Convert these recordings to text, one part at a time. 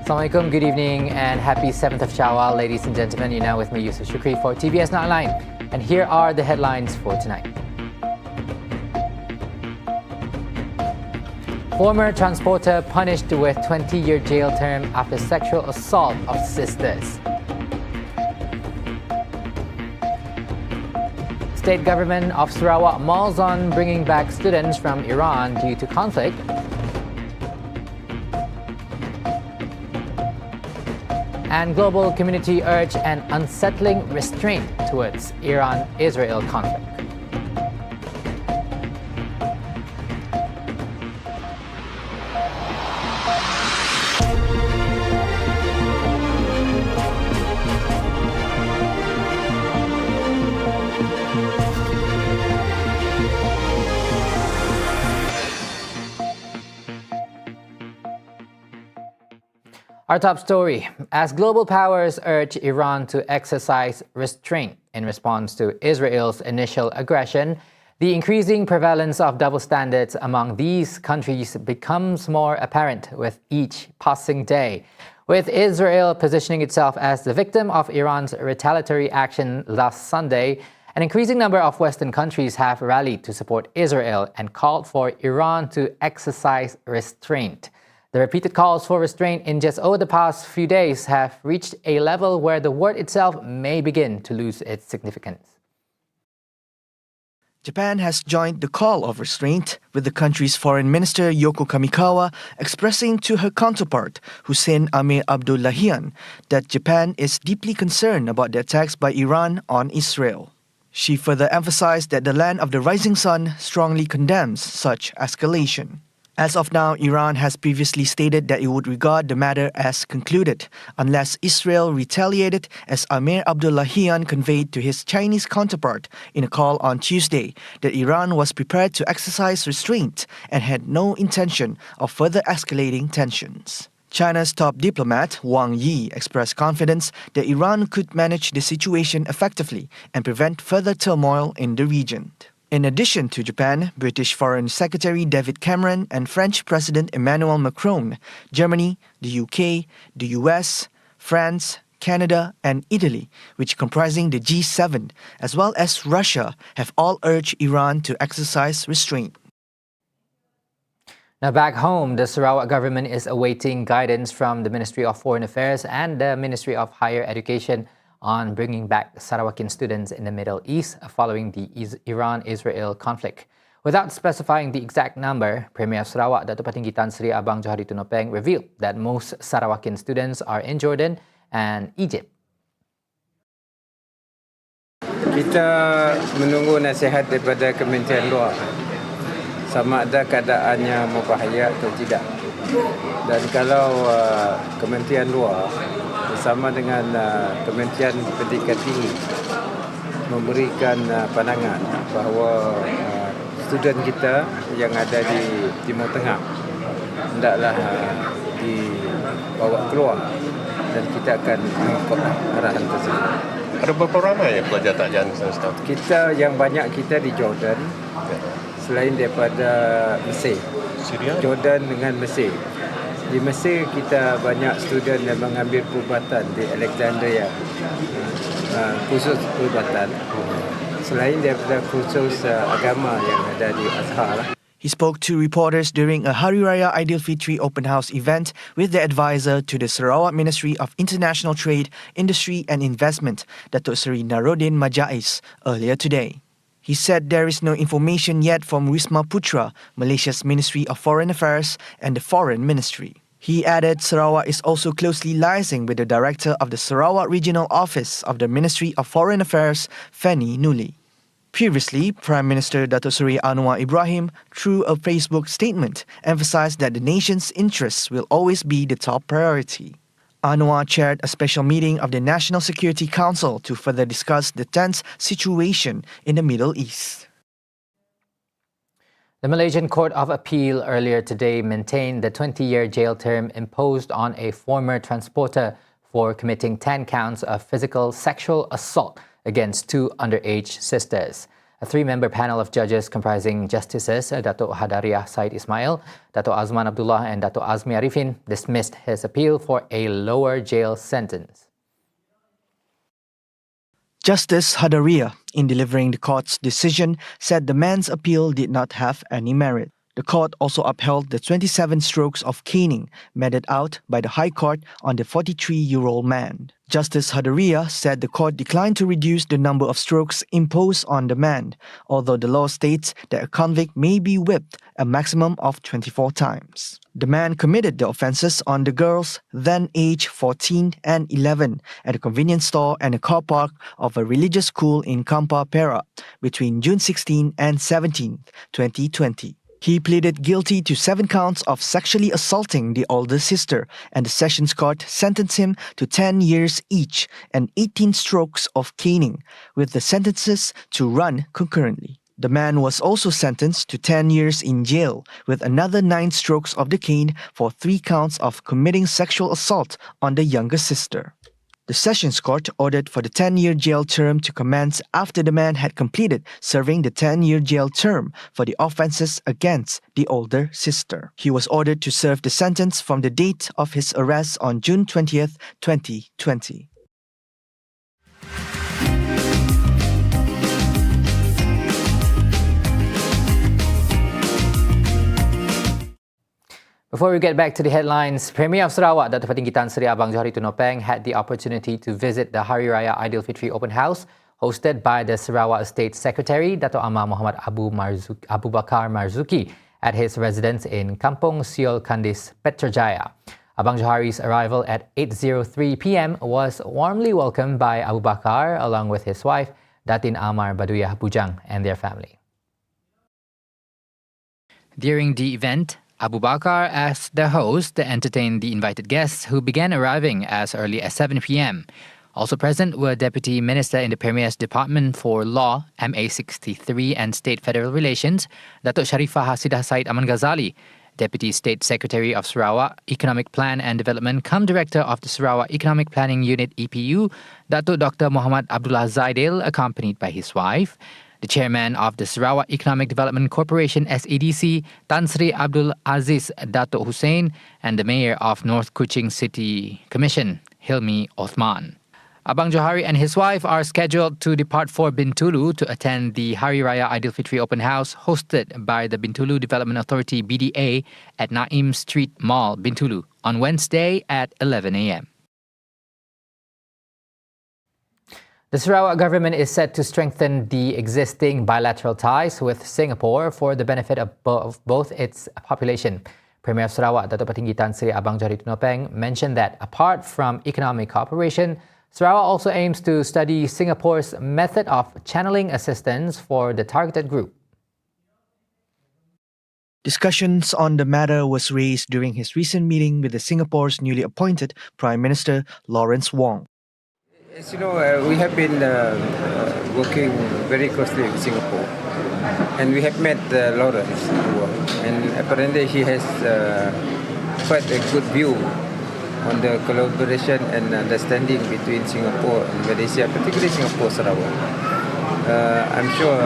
Assalamualaikum, good evening and happy 7th of Shawwal, ladies and gentlemen. You're now with me, Yusuf Shukri, for TVS Nightline. And here are the headlines for tonight. Former transporter punished with 20-year jail term after sexual assault of sisters. State government of Sarawak mulls on bringing back students from Iran due to conflict. And global community urge an unsettling restraint towards Iran-Israel conflict. Our top story, as global powers urge Iran to exercise restraint in response to Israel's initial aggression, the increasing prevalence of double standards among these countries becomes more apparent with each passing day. With Israel positioning itself as the victim of Iran's retaliatory action last Sunday, an increasing number of Western countries have rallied to support Israel and called for Iran to exercise restraint. The repeated calls for restraint in just over the past few days have reached a level where the word itself may begin to lose its significance. Japan has joined the call of restraint, with the country's Foreign Minister Yoko Kamikawa expressing to her counterpart Hussein Amir Abdullahian that Japan is deeply concerned about the attacks by Iran on Israel. She further emphasized that the Land of the Rising Sun strongly condemns such escalation. As of now, Iran has previously stated that it would regard the matter as concluded unless Israel retaliated, as Amir Abdullahian conveyed to his Chinese counterpart in a call on Tuesday that Iran was prepared to exercise restraint and had no intention of further escalating tensions. China's top diplomat, Wang Yi, expressed confidence that Iran could manage the situation effectively and prevent further turmoil in the region. In addition to Japan, British Foreign Secretary David Cameron and French President Emmanuel Macron, Germany, the UK, the US, France, Canada and Italy, which comprising the G7, as well as Russia, have all urged Iran to exercise restraint. Now back home, the Sarawak government is awaiting guidance from the Ministry of Foreign Affairs and the Ministry of Higher Education on bringing back Sarawakian students in the Middle East following the Iran-Israel conflict. Without specifying the exact number, Premier Sarawak Datuk Patinggi Tan Sri Abang Johari Tunopeng revealed that most Sarawakian students are in Jordan and Egypt. Kita menunggu nasihat daripada Kementerian Luar sama ada keadaannya berbahaya atau tidak. Dan kalau Kementerian Luar bersama dengan Kementerian Pendidikan Tinggi memberikan pandangan bahawa student kita yang ada di Timur Tengah hendaklah dibawa keluar dan kita akan mengikut arahan tersebut. Ada berapa ramai pelajar takjian sekarang? Kita yang banyak kita di Jordan, selain daripada Mesir. Syria? Jordan dengan Mesir. Di Mesir kita banyak student yang mengambil perubatan di Alexandria, khusus perubatan. Selain daripada khusus agama yang ada di Azhar. He spoke to reporters during a Hari Raya Aidilfitri open house event with the advisor to the Sarawak Ministry of International Trade, Industry and Investment, Datuk Seri Narodin Majais, earlier today. He said there is no information yet from Wisma Putra, Malaysia's Ministry of Foreign Affairs, and the Foreign Ministry. He added Sarawak is also closely liaising with the Director of the Sarawak Regional Office of the Ministry of Foreign Affairs, Fanny Nuli. Previously, Prime Minister Datuk Seri Anwar Ibrahim, through a Facebook statement, emphasized that the nation's interests will always be the top priority. Anwar chaired a special meeting of the National Security Council to further discuss the tense situation in the Middle East. The Malaysian Court of Appeal earlier today maintained the 20-year jail term imposed on a former transporter for committing 10 counts of physical sexual assault against two underage sisters. A three-member panel of judges comprising Justices Dato' Hadariah Said Ismail, Dato' Azman Abdullah and Dato' Azmi Arifin dismissed his appeal for a lower jail sentence. Justice Hadariah, in delivering the court's decision, said the man's appeal did not have any merit. The court also upheld the 27 strokes of caning meted out by the High Court on the 43-year-old man. Justice Hadariah said the court declined to reduce the number of strokes imposed on the man, although the law states that a convict may be whipped a maximum of 24 times. The man committed the offences on the girls, then aged 14 and 11, at a convenience store and a car park of a religious school in Kampar, Perak, between June 16 and 17, 2020. He pleaded guilty to 7 counts of sexually assaulting the older sister, and the Sessions Court sentenced him to 10 years each and 18 strokes of caning, with the sentences to run concurrently. The man was also sentenced to 10 years in jail, with another 9 strokes of the cane for 3 counts of committing sexual assault on the younger sister. The Sessions Court ordered for the 10-year jail term to commence after the man had completed serving the 10-year jail term for the offences against the older sister. He was ordered to serve the sentence from the date of his arrest on June 20th, 2020. Before we get back to the headlines, Premier of Sarawak, Dato' Patinggi Tan Sri Abang Johari Tunopeng, had the opportunity to visit the Hari Raya Aidilfitri Open House hosted by the Sarawak State Secretary, Dato' Amar Muhammad Abu Bakar Marzuki, at his residence in Kampung Siol Kandis, Petrajaya. Abang Johari's arrival at 8:03 p.m. was warmly welcomed by Abu Bakar along with his wife, Datin Amar Baduyah Bujang, and their family. During the event, Abu Bakar asked the host to entertain the invited guests who began arriving as early as 7 p.m. Also present were Deputy Minister in the Premier's Department for Law, MA63 and State Federal Relations, Dato' Sharifah Hasidah Said Aman Ghazali, Deputy State Secretary of Sarawak Economic Plan and Development, Director of the Sarawak Economic Planning Unit EPU, Dato' Dr. Muhammad Abdullah Zaidil, accompanied by his wife, the Chairman of the Sarawak Economic Development Corporation SEDC, Tan Sri Abdul Aziz Dato' Hussein, and the Mayor of North Kuching City Commission, Hilmi Othman. Abang Johari and his wife are scheduled to depart for Bintulu to attend the Hari Raya Aidilfitri Open House hosted by the Bintulu Development Authority BDA at Naim Street Mall, Bintulu, on Wednesday at 11 a.m. The Sarawak government is set to strengthen the existing bilateral ties with Singapore for the benefit of both its population. Premier of Sarawak, Dato' Patinggi Tan Sri Abang Johari Tunopeng, mentioned that apart from economic cooperation, Sarawak also aims to study Singapore's method of channeling assistance for the targeted group. Discussions on the matter was raised during his recent meeting with Singapore's newly appointed Prime Minister Lawrence Wong. As you know, we have been working very closely with Singapore, and we have met Lawrence, and apparently he has quite a good view on the collaboration and understanding between Singapore and Malaysia, particularly Singapore Sarawak. I'm sure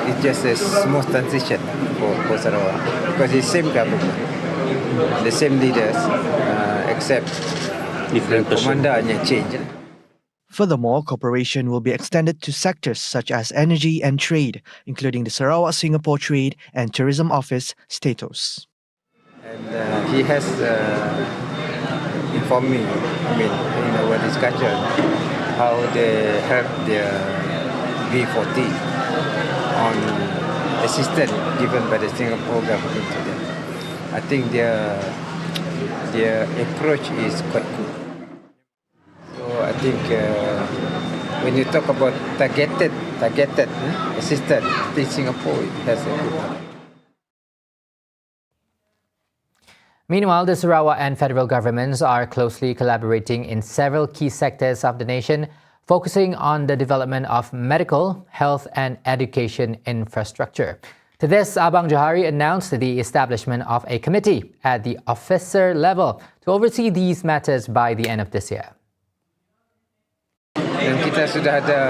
it's just a smooth transition for Sarawak because it's the same government, the same leaders, except different commander change. Furthermore, cooperation will be extended to sectors such as energy and trade, including the Sarawak-Singapore Trade and Tourism Office status. And he has informed me, in our discussion, how they help their B40 on assistance given by the Singapore government to them. I think their approach is quite good. So I think when you talk about targeted assistance, I think Singapore has a good one. Meanwhile, the Sarawak and federal governments are closely collaborating in several key sectors of the nation, focusing on the development of medical, health and education infrastructure. To this, Abang Johari announced the establishment of a committee at the officer level to oversee these matters by the end of this year. Dan kita sudah ada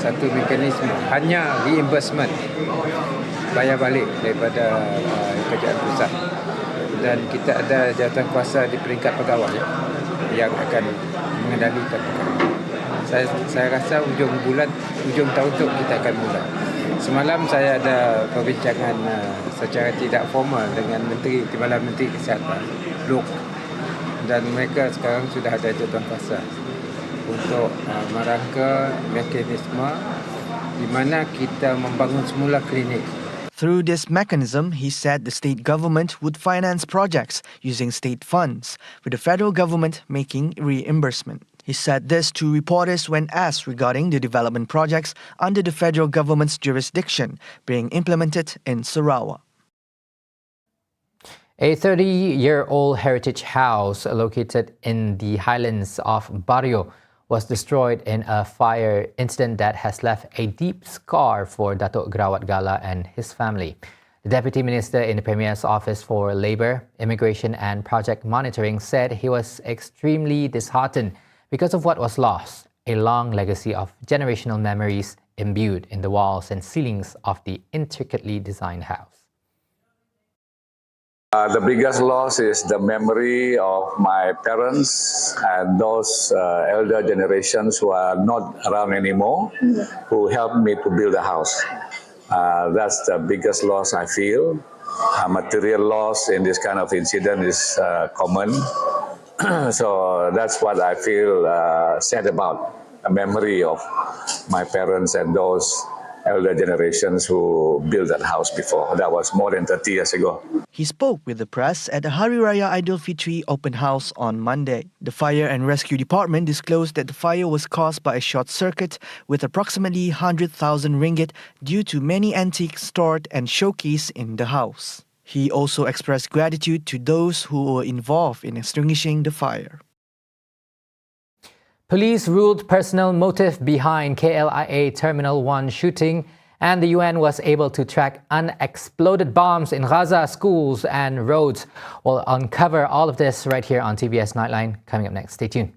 satu mekanisme, hanya reimbursement, bayar balik daripada kerajaan pusat. Dan kita ada jawatankuasa di peringkat pegawai yang akan mengendalikan perkara. Saya rasa hujung tahun tu kita akan mula. Semalam saya ada perbincangan secara tidak formal dengan Timbalan Menteri Kesihatan, Luke, dan mereka sekarang sudah ada jawatankuasa untuk merangka mekanisme di mana kita membangun semula klinik. Through this mechanism, he said the state government would finance projects using state funds, with the federal government making reimbursement. He said this to reporters when asked regarding the development projects under the federal government's jurisdiction being implemented in Sarawak. A 30-year-old heritage house located in the highlands of Barrio was destroyed in a fire incident that has left a deep scar for Datuk Grawat Gala and his family. The Deputy Minister in the Premier's Office for Labour, Immigration and Project Monitoring said he was extremely disheartened because of what was lost, a long legacy of generational memories imbued in the walls and ceilings of the intricately designed house. The biggest loss is the memory of my parents and those elder generations who are not around anymore, who helped me to build the house. That's the biggest loss I feel. Material loss in this kind of incident is common. So that's what I feel sad about, a memory of my parents and those elder generations who built that house before. That was more than 30 years ago. He spoke with the press at the Hari Raya Aidilfitri open house on Monday. The Fire and Rescue Department disclosed that the fire was caused by a short circuit with approximately 100,000 ringgit due to many antiques stored and showcased in the house. He also expressed gratitude to those who were involved in extinguishing the fire. Police ruled personal motive behind KLIA Terminal 1 shooting, and the UN was able to track unexploded bombs in Gaza schools and roads. We'll uncover all of this right here on TVS Nightline. Coming up next, stay tuned.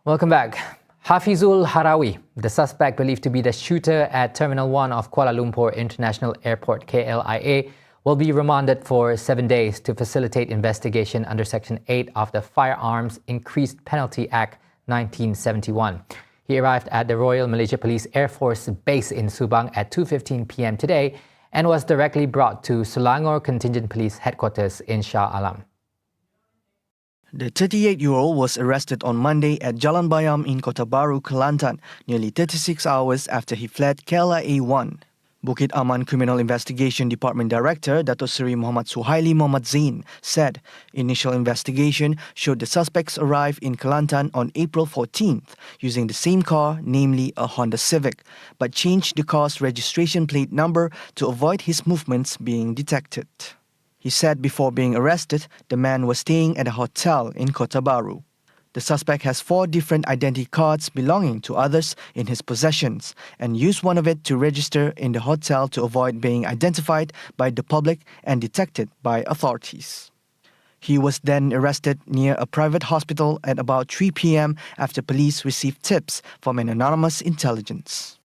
Welcome back. Hafizul Harawi, the suspect believed to be the shooter at Terminal 1 of Kuala Lumpur International Airport KLIA, will be remanded for 7 days to facilitate investigation under Section 8 of the Firearms Increased Penalty Act 1971. He arrived at the Royal Malaysia Police Air Force Base in Subang at 2:15 p.m. today and was directly brought to Selangor Contingent Police Headquarters in Shah Alam. The 38-year-old was arrested on Monday at Jalan Bayam in Kota Baru, Kelantan, nearly 36 hours after he fled KLIA 1. Bukit Aman Criminal Investigation Department Director Dato Seri Muhammad Suhaili Muhammad Zain said initial investigation showed the suspects arrived in Kelantan on April 14th using the same car, namely a Honda Civic, but changed the car's registration plate number to avoid his movements being detected. He said before being arrested, the man was staying at a hotel in Kota Baru. The suspect has 4 different identity cards belonging to others in his possessions and used one of it to register in the hotel to avoid being identified by the public and detected by authorities. He was then arrested near a private hospital at about 3 p.m. after police received tips from an anonymous intelligence.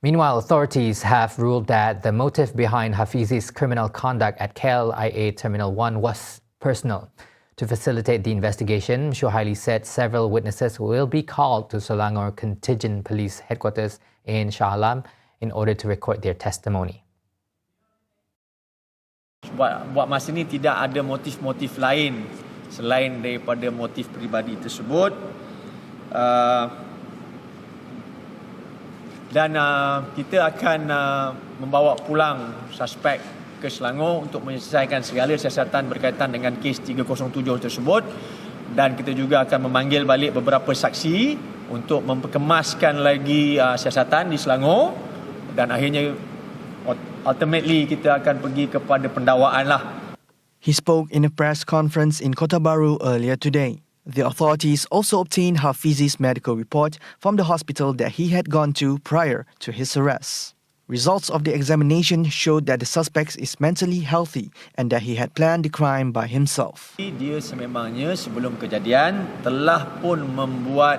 Meanwhile, authorities have ruled that the motive behind Hafiz's criminal conduct at KLIA Terminal 1 was personal. To facilitate the investigation, Suhaili said several witnesses will be called to Selangor Contingent Police Headquarters in Shah Alam in order to record their testimony. Buat masa ini tidak ada motif-motif lain selain daripada motif peribadi tersebut. dan kita akan membawa pulang suspek ke Selangor untuk menyelesaikan segala siasatan berkaitan dengan kes 307 tersebut, dan kita juga akan memanggil balik beberapa saksi untuk memperkemaskan lagi siasatan di Selangor, dan akhirnya ultimately kita akan pergi kepada pendakwaan lah. He spoke in a press conference in Kota Baru earlier today. The authorities also obtained Hafizi's medical report from the hospital that he had gone to prior to his arrest. Results of the examination showed that the suspect is mentally healthy and that he had planned the crime by himself. Dia sememangnya sebelum kejadian telah pun membuat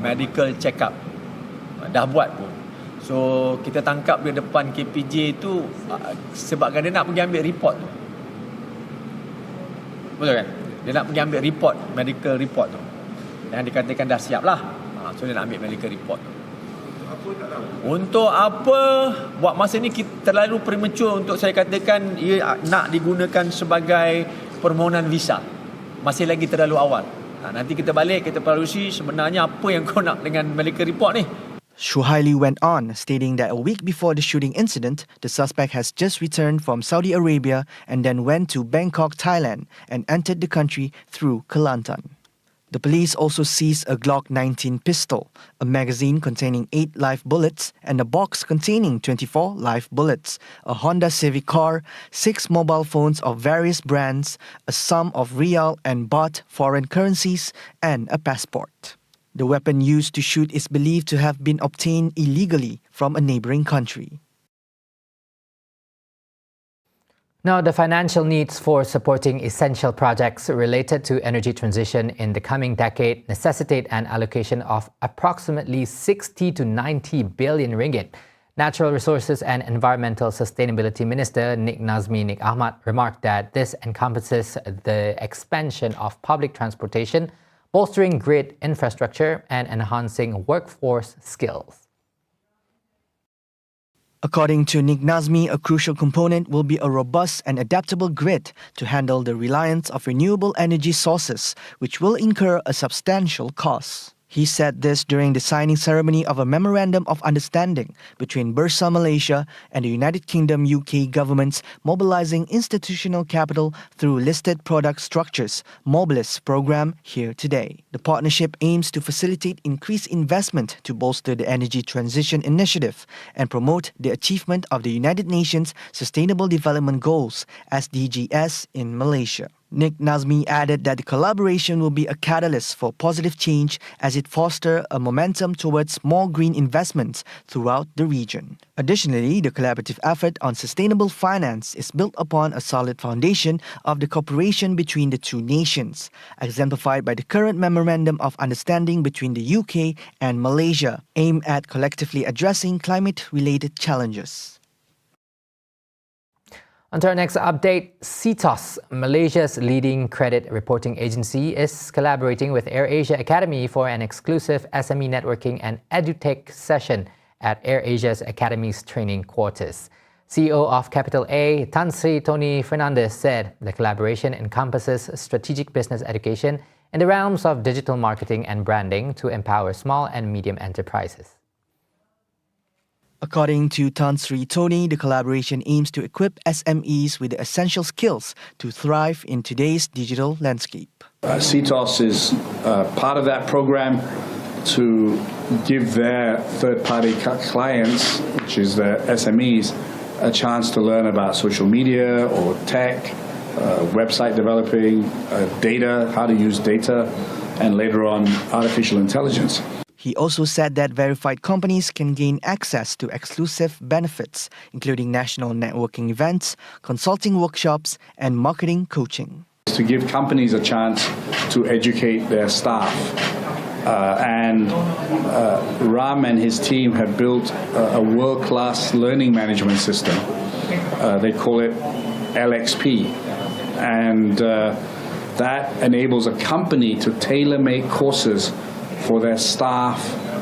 medical check-up. Dah buat pun. So kita tangkap dia depan KPJ itu sebabkan dia nak pergi ambil report tu. Betul kan? Dia nak pergi ambil report, medical report tu. Yang dikatakan dah siap lah. So dia nak ambil medical report tu. Untuk apa buat masa ni terlalu premature untuk saya katakan ia nak digunakan sebagai permohonan visa. Masih lagi terlalu awal. Nanti kita balik, kita peralusi sebenarnya apa yang kau nak dengan medical report ni. Shuhaili went on, stating that a week before the shooting incident, the suspect has just returned from Saudi Arabia and then went to Bangkok, Thailand, and entered the country through Kelantan. The police also seized a Glock 19 pistol, a magazine containing 8 live bullets, and a box containing 24 live bullets, a Honda Civic car, 6 mobile phones of various brands, a sum of rial and baht foreign currencies, and a passport. The weapon used to shoot is believed to have been obtained illegally from a neighboring country. Now, the financial needs for supporting essential projects related to energy transition in the coming decade necessitate an allocation of approximately 60 to 90 billion ringgit. Natural Resources and Environmental Sustainability Minister Nik Nazmi Nik Ahmad remarked that this encompasses the expansion of public transportation, bolstering grid infrastructure, and enhancing workforce skills. According to Nik Nazmi, a crucial component will be a robust and adaptable grid to handle the reliance of renewable energy sources, which will incur a substantial cost. He said this during the signing ceremony of a Memorandum of Understanding between Bursa Malaysia and the United Kingdom UK governments mobilizing institutional capital through listed product structures, Mobilis program here today. The partnership aims to facilitate increased investment to bolster the energy transition initiative and promote the achievement of the United Nations Sustainable Development Goals, SDGs, in Malaysia. Nik Nazmi added that the collaboration will be a catalyst for positive change as it fosters a momentum towards more green investments throughout the region. Additionally, the collaborative effort on sustainable finance is built upon a solid foundation of the cooperation between the two nations, exemplified by the current Memorandum of Understanding between the UK and Malaysia, aimed at collectively addressing climate-related challenges. On to our next update, CITOS, Malaysia's leading credit reporting agency, is collaborating with AirAsia Academy for an exclusive SME networking and edutech session at AirAsia's Academy's training quarters. CEO of Capital A, Tan Sri Tony Fernandez, said the collaboration encompasses strategic business education in the realms of digital marketing and branding to empower small and medium enterprises. According to Tan Sri Tony, the collaboration aims to equip SMEs with the essential skills to thrive in today's digital landscape. CITOS is part of that program to give their third-party clients, which is the SMEs, a chance to learn about social media or tech, website developing, data, how to use data, and later on artificial intelligence. He also said that verified companies can gain access to exclusive benefits, including national networking events, consulting workshops, and marketing coaching. To give companies a chance to educate their staff. Ram and his team have built a world-class learning management system. They call it LXP. And that enables a company to tailor-make courses for their staff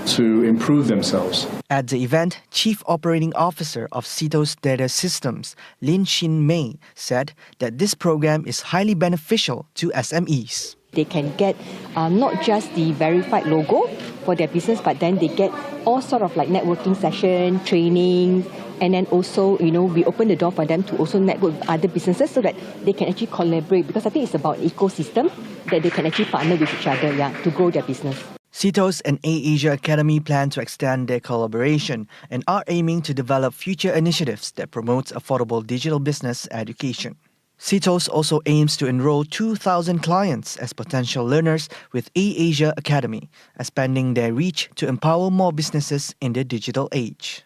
to improve themselves. At the event, Chief Operating Officer of CITOS Data Systems, Lin Shin Mei, said that this program is highly beneficial to SMEs. They can get not just the verified logo, for their business, but then they get all sort of like networking session, training, and then also, we open the door for them to also network with other businesses so that they can actually collaborate, because I think it's about ecosystem that they can actually partner with each other, to grow their business. CITOS and A-Asia Academy plan to extend their collaboration and are aiming to develop future initiatives that promotes affordable digital business education. CITOS also aims to enroll 2,000 clients as potential learners with A-Asia Academy, expanding their reach to empower more businesses in the digital age.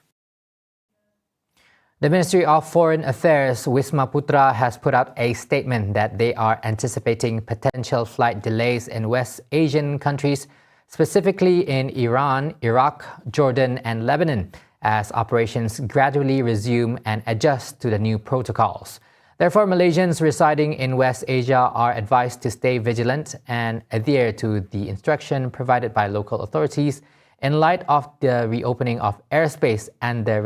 The Ministry of Foreign Affairs, Wisma Putra, has put out a statement that they are anticipating potential flight delays in West Asian countries, specifically in Iran, Iraq, Jordan and Lebanon, as operations gradually resume and adjust to the new protocols. Therefore, Malaysians residing in West Asia are advised to stay vigilant and adhere to the instruction provided by local authorities in light of the reopening of airspace and the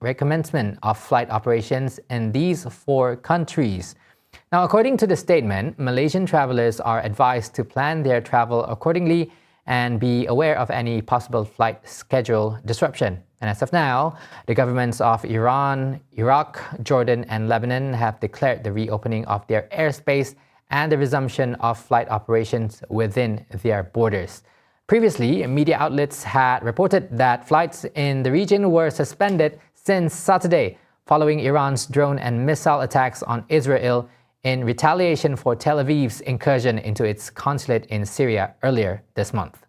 recommencement of flight operations in these 4 countries. Now, according to the statement, Malaysian travelers are advised to plan their travel accordingly and be aware of any possible flight schedule disruption. And as of now, the governments of Iran, Iraq, Jordan and Lebanon have declared the reopening of their airspace and the resumption of flight operations within their borders. Previously, media outlets had reported that flights in the region were suspended since Saturday, following Iran's drone and missile attacks on Israel in retaliation for Tel Aviv's incursion into its consulate in Syria earlier this month.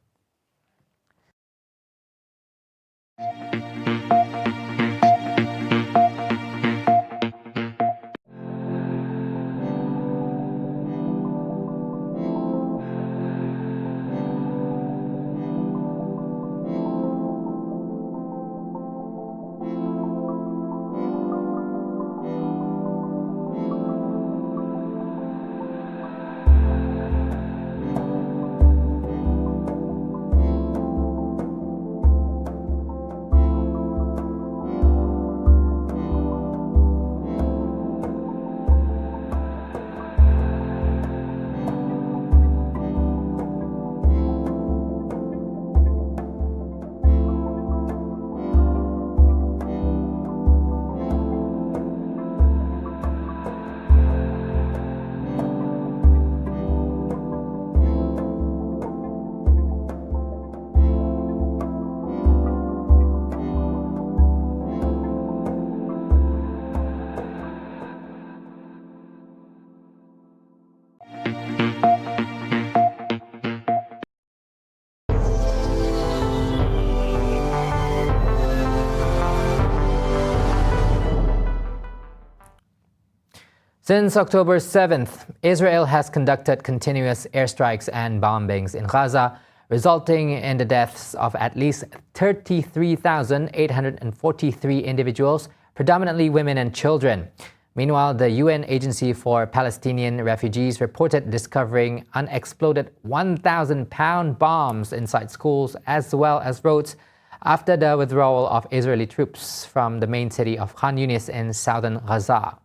Since October 7th, Israel has conducted continuous airstrikes and bombings in Gaza, resulting in the deaths of at least 33,843 individuals, predominantly women and children. Meanwhile, the UN Agency for Palestinian Refugees reported discovering unexploded 1,000-pound bombs inside schools as well as roads after the withdrawal of Israeli troops from the main city of Khan Yunis in southern Gaza.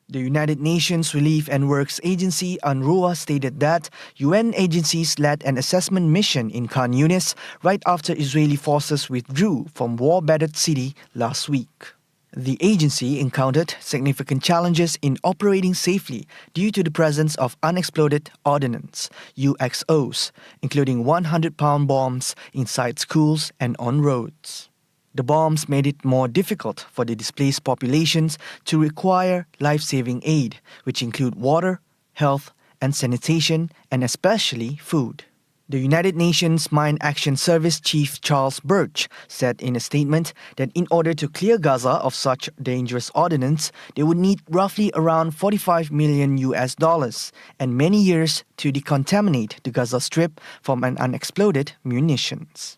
The United Nations Relief and Works Agency UNRWA stated that UN agencies led an assessment mission in Khan Yunis right after Israeli forces withdrew from war-battered city last week. The agency encountered significant challenges in operating safely due to the presence of unexploded ordnance, UXOs, including 100-pound bombs inside schools and on roads. The bombs made it more difficult for the displaced populations to require life-saving aid, which include water, health, and sanitation, and especially food. The United Nations Mine Action Service Chief Charles Birch said in a statement that in order to clear Gaza of such dangerous ordnance, they would need roughly around $45 million and many years to decontaminate the Gaza Strip from an unexploded munitions.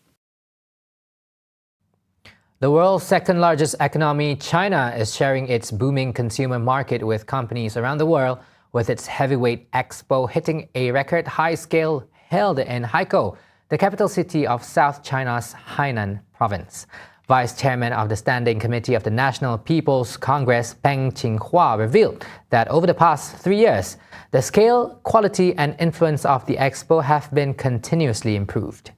The world's second-largest economy, China, is sharing its booming consumer market with companies around the world, with its heavyweight Expo hitting a record high scale held in Haikou, the capital city of South China's Hainan province. Vice Chairman of the Standing Committee of the National People's Congress, Peng Qinghua, revealed that over the past 3 years, the scale, quality and influence of the Expo have been continuously improved.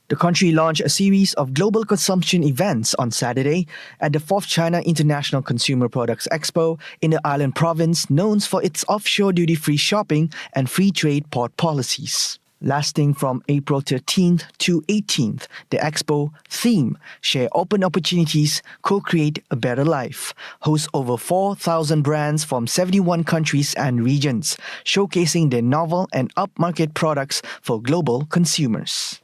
The country launched a series of global consumption events on Saturday at the 4th China International Consumer Products Expo in the island province known for its offshore duty-free shopping and free trade port policies. Lasting from April 13th to 18th, the Expo theme, Share Open Opportunities, Co-Create a Better Life, hosts over 4,000 brands from 71 countries and regions, showcasing their novel and upmarket products for global consumers.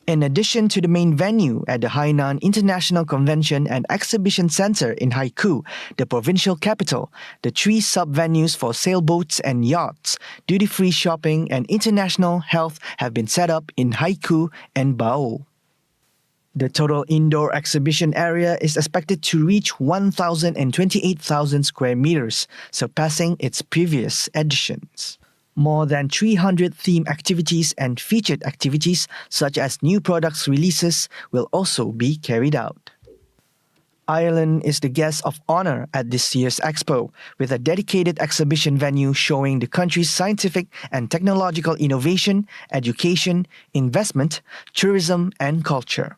In addition to the main venue at the Hainan International Convention and Exhibition Center in Haikou, the provincial capital, the 3 sub-venues for sailboats and yachts, duty-free shopping and international health have been set up in Haikou and Bao. The total indoor exhibition area is expected to reach 1,028,000 square meters, surpassing its previous editions. More than 300 theme activities and featured activities such as new products releases will also be carried out. Ireland is the guest of honor at this year's Expo, with a dedicated exhibition venue showing the country's scientific and technological innovation, education, investment, tourism and culture.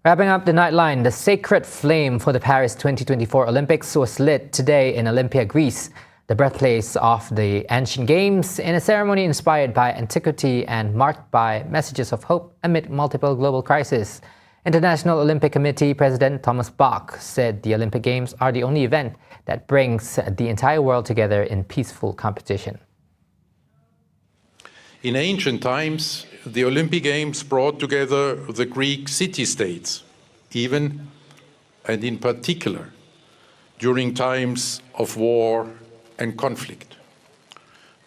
Wrapping up the Nightline, the sacred flame for the Paris 2024 Olympics was lit today in Olympia, Greece, the birthplace of the ancient games, in a ceremony inspired by antiquity and marked by messages of hope amid multiple global crises. International Olympic Committee President Thomas Bach said the Olympic Games are the only event that brings the entire world together in peaceful competition. In ancient times, the Olympic Games brought together the Greek city-states, even and in particular during times of war and conflict.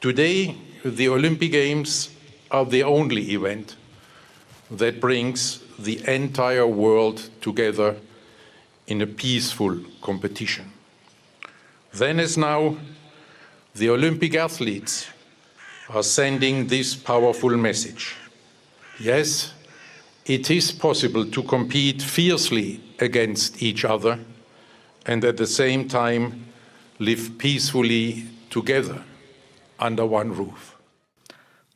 Today, the Olympic Games are the only event that brings the entire world together in a peaceful competition. Then as now, the Olympic athletes are sending this powerful message. Yes, it is possible to compete fiercely against each other and at the same time live peacefully together under one roof.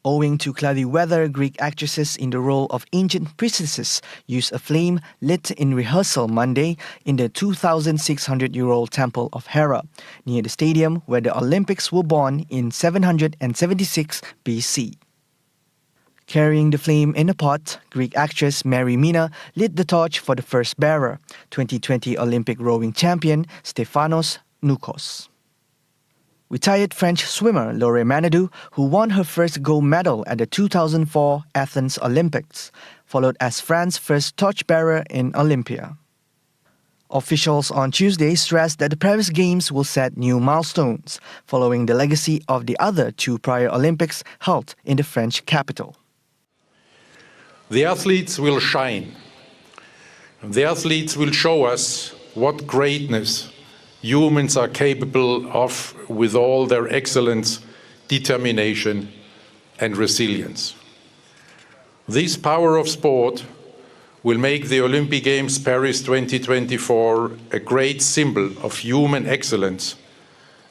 Owing to cloudy weather, Greek actresses in the role of ancient priestesses used a flame lit in rehearsal Monday in the 2,600-year-old Temple of Hera, near the stadium where the Olympics were born in 776 BC. Carrying the flame in a pot, Greek actress Mary Mina lit the torch for the first bearer, 2020 Olympic rowing champion Stefanos Noukos. Retired French swimmer Laure Manadou, who won her first gold medal at the 2004 Athens Olympics, followed as France's first torchbearer in Olympia. Officials on Tuesday stressed that the Paris Games will set new milestones, following the legacy of the other 2 prior Olympics held in the French capital. The athletes will shine. The athletes will show us what greatness humans are capable of with all their excellence, determination and resilience. This power of sport will make the Olympic Games Paris 2024 a great symbol of human excellence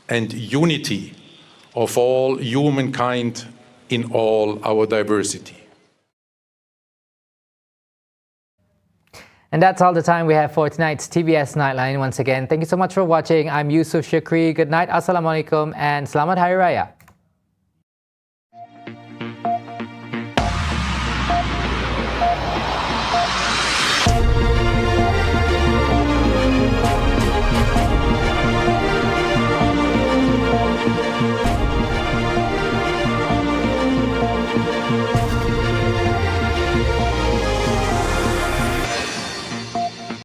and unity of all humankind in all our diversity. And that's all the time we have for tonight's TVS Nightline. Once again, thank you so much for watching. I'm Yusuf Shukri. Good night, Assalamualaikum, and Selamat Hari Raya.